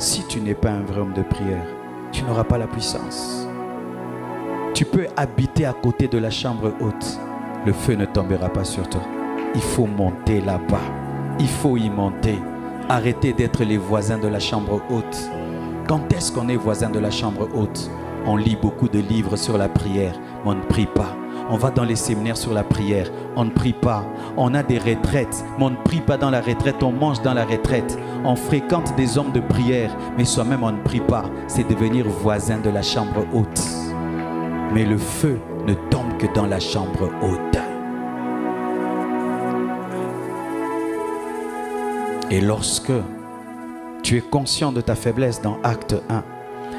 si tu n'es pas un vrai homme de prière, tu n'auras pas la puissance. Tu peux habiter à côté de la chambre haute. Le feu ne tombera pas sur toi. Il faut monter là-bas. Il faut y monter. Arrêtez d'être les voisins de la chambre haute. Quand est-ce qu'on est voisin de la chambre haute? On lit beaucoup de livres sur la prière, mais on ne prie pas. On va dans les séminaires sur la prière, on ne prie pas. On a des retraites, mais on ne prie pas dans la retraite, on mange dans la retraite. On fréquente des hommes de prière, mais soi-même on ne prie pas. C'est devenir voisin de la chambre haute. Mais le feu ne tombe que dans la chambre haute. Et lorsque tu es conscient de ta faiblesse dans Acte 1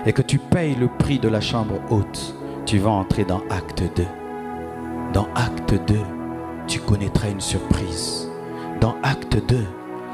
et que tu payes le prix de la chambre haute, tu vas entrer dans Acte 2. Dans Acte 2, tu connaîtras une surprise. Dans Acte 2,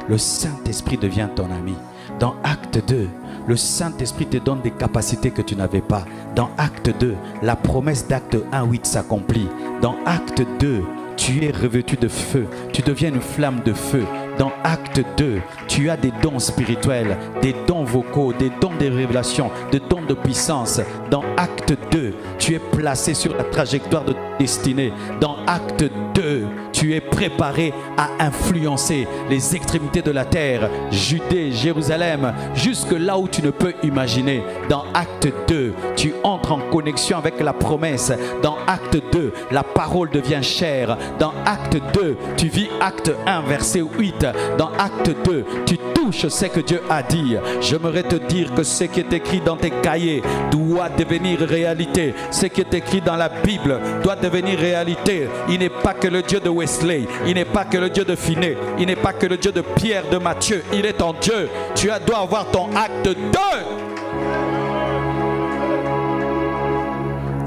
le Saint-Esprit devient ton ami. Dans Acte 2, le Saint-Esprit te donne des capacités que tu n'avais pas. Dans Acte 2, la promesse d'Acte 1:8 s'accomplit. Dans Acte 2, tu es revêtu de feu. Tu deviens une flamme de feu. Dans Acte 2, tu as des dons spirituels, des dons vocaux, des dons de révélation, des dons de puissance. Dans Acte 2, tu es placé sur la trajectoire de ta destinée. Dans Acte 2, tu es préparé à influencer les extrémités de la terre, Judée, Jérusalem, jusque là où tu ne peux imaginer. Dans Acte 2, tu entres en connexion avec la promesse. Dans Acte 2, la parole devient chair. Dans Acte 2, tu vis Acte 1, verset 8. Dans Acte 2, tu touches ce que Dieu a dit. J'aimerais te dire que ce qui est écrit dans tes cahiers doit devenir réalité. Ce qui est écrit dans la Bible doit devenir réalité. Il n'est pas que le Dieu de Wesley, il n'est pas que le Dieu de Finet, il n'est pas que le Dieu de Pierre, de Matthieu, il est ton Dieu. Tu dois avoir ton Acte 2.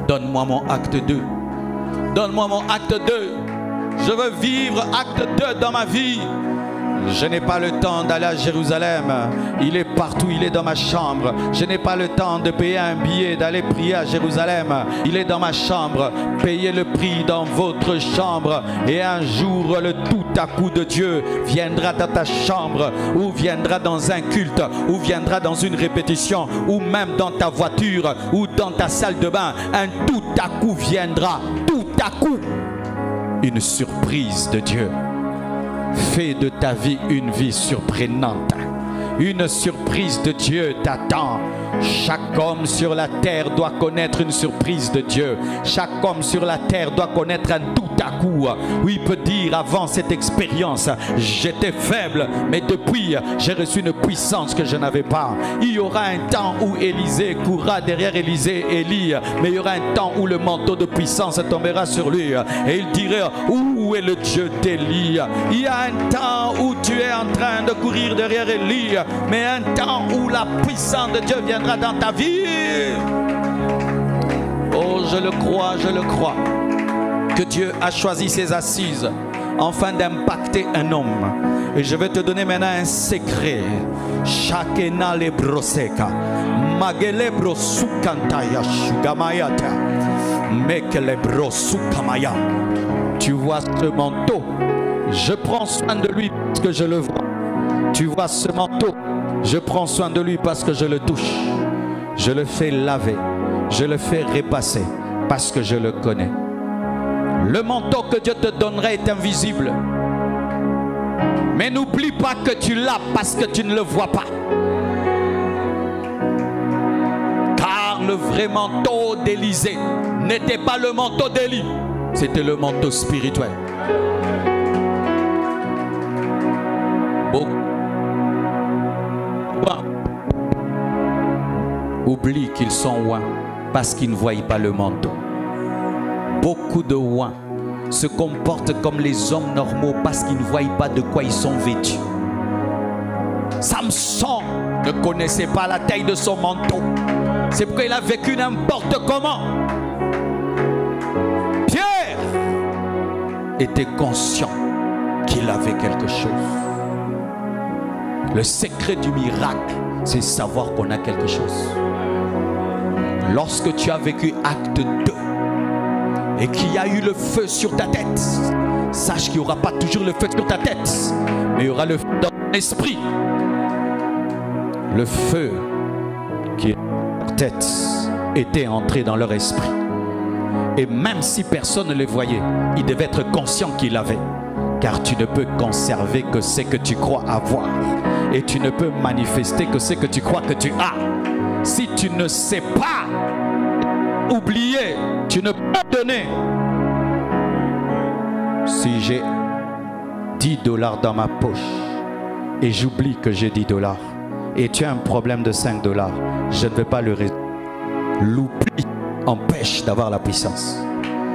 Donne-moi mon Acte 2. Donne-moi mon Acte 2. Je veux vivre Acte 2 dans ma vie. Je n'ai pas le temps d'aller à Jérusalem. Il est partout, il est dans ma chambre. Je n'ai pas le temps de payer un billet, d'aller prier à Jérusalem. Il est dans ma chambre. Payez le prix dans votre chambre. Et un jour, le tout à coup de Dieu viendra dans ta chambre, ou viendra dans un culte, ou viendra dans une répétition, ou même dans ta voiture, ou dans ta salle de bain. Un tout à coup viendra. Tout à coup. Une surprise de Dieu. Fais de ta vie une vie surprenante. Une surprise de Dieu t'attend. Chaque homme sur la terre doit connaître une surprise de Dieu. Chaque homme sur la terre doit connaître un tout à coup où il peut dire: avant cette expérience, j'étais faible, mais depuis, j'ai reçu une puissance que je n'avais pas. Il y aura un temps où Élisée courra derrière Élie, mais il y aura un temps où le manteau de puissance tombera sur lui et il dirait: où est le Dieu d'Élie? Il y a un temps où tu es en train de courir derrière Élie, mais un temps où la puissance de Dieu viendra dans ta vie. Oh, je le crois, que Dieu a choisi ses assises afin d'impacter un homme. Et je vais te donner maintenant un secret. Shakena lebroseka, magelebro sukantaya shugamayata, mekelebro sukamaya. Tu vois ce manteau, je prends soin de lui parce que je le vois. Tu vois ce manteau, je prends soin de lui parce que je le touche. Je le fais laver, je le fais repasser parce que je le connais. Le manteau que Dieu te donnerait est invisible. Mais n'oublie pas que tu l'as parce que tu ne le vois pas. Car le vrai manteau d'Élisée n'était pas le manteau d'Élie, c'était le manteau spirituel. Oublie qu'ils sont oints parce qu'ils ne voient pas le manteau. Beaucoup de oints se comportent comme les hommes normaux parce qu'ils ne voient pas de quoi ils sont vêtus. Samson ne connaissait pas la taille de son manteau. C'est pourquoi il a vécu n'importe comment. Pierre était conscient qu'il avait quelque chose. Le secret du miracle, c'est savoir qu'on a quelque chose. Lorsque tu as vécu Acte 2 et qu'il y a eu le feu sur ta tête, sache qu'il n'y aura pas toujours le feu sur ta tête, mais il y aura le feu dans ton esprit. Le feu qui est dans leur tête était entré dans leur esprit. Et même si personne ne les voyait, ils devaient être conscients qu'ils l'avaient. Car tu ne peux conserver que ce que tu crois avoir. Et tu ne peux manifester que ce que tu crois que tu as. Si tu ne sais pas oublier, tu ne peux donner. Si j'ai 10 $ dans ma poche et j'oublie que j'ai 10 $, et tu as un problème de 5 $, je ne vais pas le résoudre. L'oubli empêche d'avoir la puissance.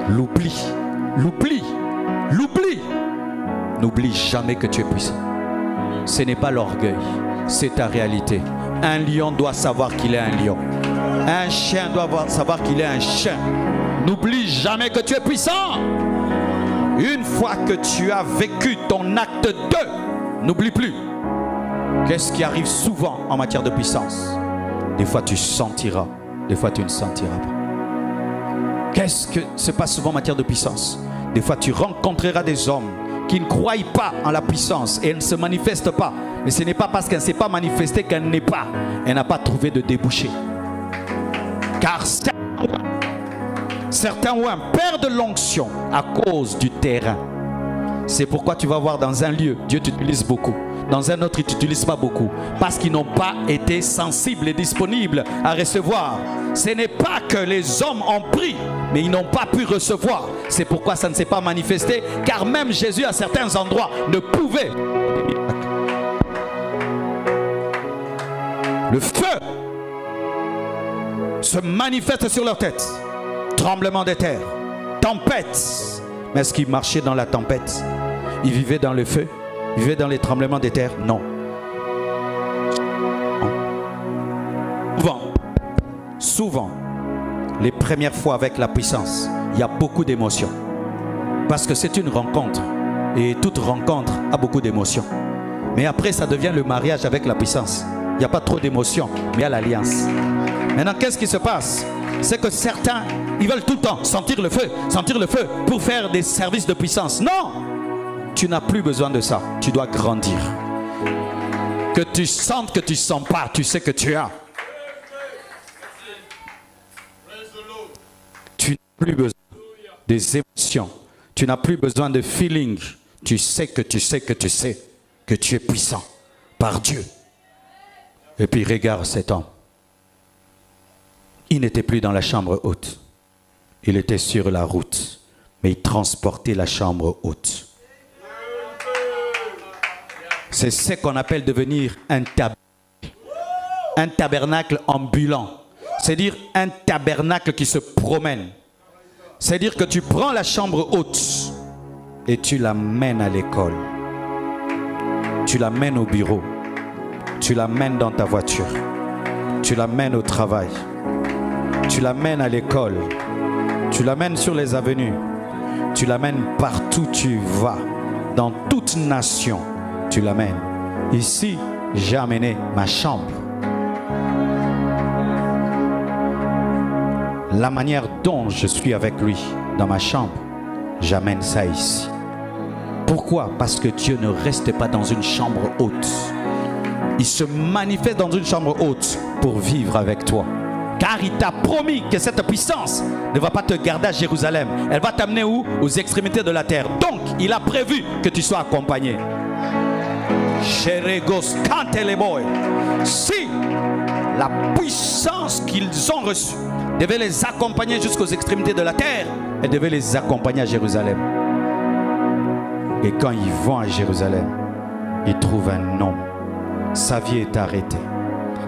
L'oubli, l'oubli, l'oubli. N'oublie jamais que tu es puissant. Ce n'est pas l'orgueil, c'est ta réalité. Un lion doit savoir qu'il est un lion. Un chien doit savoir qu'il est un chien. N'oublie jamais que tu es puissant. Une fois que tu as vécu ton acte 2, n'oublie plus. Qu'est-ce qui arrive souvent en matière de puissance? Des fois tu sentiras, des fois tu ne sentiras pas. Qu'est-ce que se passe souvent en matière de puissance? Des fois tu rencontreras des hommes qui ne croient pas en la puissance et elle ne se manifeste pas. Mais ce n'est pas parce qu'elle ne s'est pas manifestée qu'elle n'est pas. Elle n'a pas trouvé de débouché. Car certains perdent l'onction à cause du terrain. C'est pourquoi tu vas voir dans un lieu, Dieu t'utilise beaucoup. Dans un autre, il ne t'utilise pas beaucoup. Parce qu'ils n'ont pas été sensibles et disponibles à recevoir. Ce n'est pas que les hommes ont pris, mais ils n'ont pas pu recevoir. C'est pourquoi ça ne s'est pas manifesté. Car même Jésus, à certains endroits, ne pouvait. Le feu se manifeste sur leur tête. Tremblement de terre, tempête. Mais est-ce qu'ils marchaient dans la tempête? Ils vivaient dans le feu? Ils vivaient dans les tremblements de terre? Non. Souvent, les premières fois avec la puissance, il y a beaucoup d'émotions. Parce que c'est une rencontre. Et toute rencontre a beaucoup d'émotions. Mais après, ça devient le mariage avec la puissance. Il n'y a pas trop d'émotions, mais il y a l'alliance. Maintenant, qu'est-ce qui se passe? C'est que certains, ils veulent tout le temps sentir le feu pour faire des services de puissance. Non! Tu n'as plus besoin de ça. Tu dois grandir. Que tu sentes que tu ne sens pas, tu sais que tu as. Tu n'as plus besoin des émotions. Tu n'as plus besoin de feeling. Tu sais que tu sais que tu sais que tu es puissant par Dieu. Et puis regarde cet homme. Il n'était plus dans la chambre haute. Il était sur la route. Mais il transportait la chambre haute. C'est ce qu'on appelle devenir un tabernacle ambulant. C'est-à-dire un tabernacle qui se promène. C'est-à-dire que tu prends la chambre haute et tu l'amènes à l'école. Tu l'amènes au bureau. Tu l'amènes dans ta voiture. Tu l'amènes au travail. Tu l'amènes à l'école. Tu l'amènes sur les avenues. Tu l'amènes partout où tu vas. Dans toute nation, tu l'amènes. Ici, j'ai amené ma chambre. La manière dont je suis avec lui dans ma chambre, j'amène ça ici. Pourquoi? Parce que Dieu ne reste pas dans une chambre haute. Il se manifeste dans une chambre haute pour vivre avec toi. Car il t'a promis que cette puissance ne va pas te garder à Jérusalem. Elle va t'amener où? Aux extrémités de la terre. Donc, il a prévu que tu sois accompagné. Si la puissance qu'ils ont reçue devait les accompagner jusqu'aux extrémités de la terre, elle devait les accompagner à Jérusalem. Et quand ils vont à Jérusalem, ils trouvent un homme. Sa vie est arrêtée.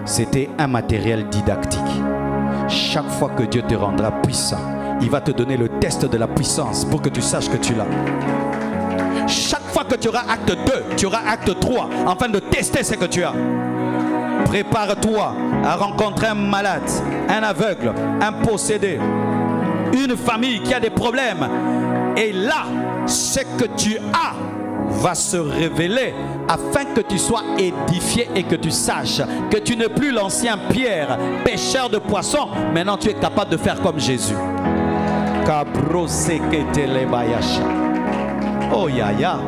C'était un matériel didactique. Chaque fois que Dieu te rendra puissant, il va te donner le test de la puissance pour que tu saches que tu l'as. Chaque fois que tu auras acte 2, tu auras acte 3, afin de tester ce que tu as. Prépare-toi à rencontrer un malade, un aveugle, un possédé, une famille qui a des problèmes. Et là, ce que tu as va se révéler afin que tu sois édifié et que tu saches que tu n'es plus l'ancien Pierre, pêcheur de poissons. Maintenant, tu es capable de faire comme Jésus. Oh, ya, ya.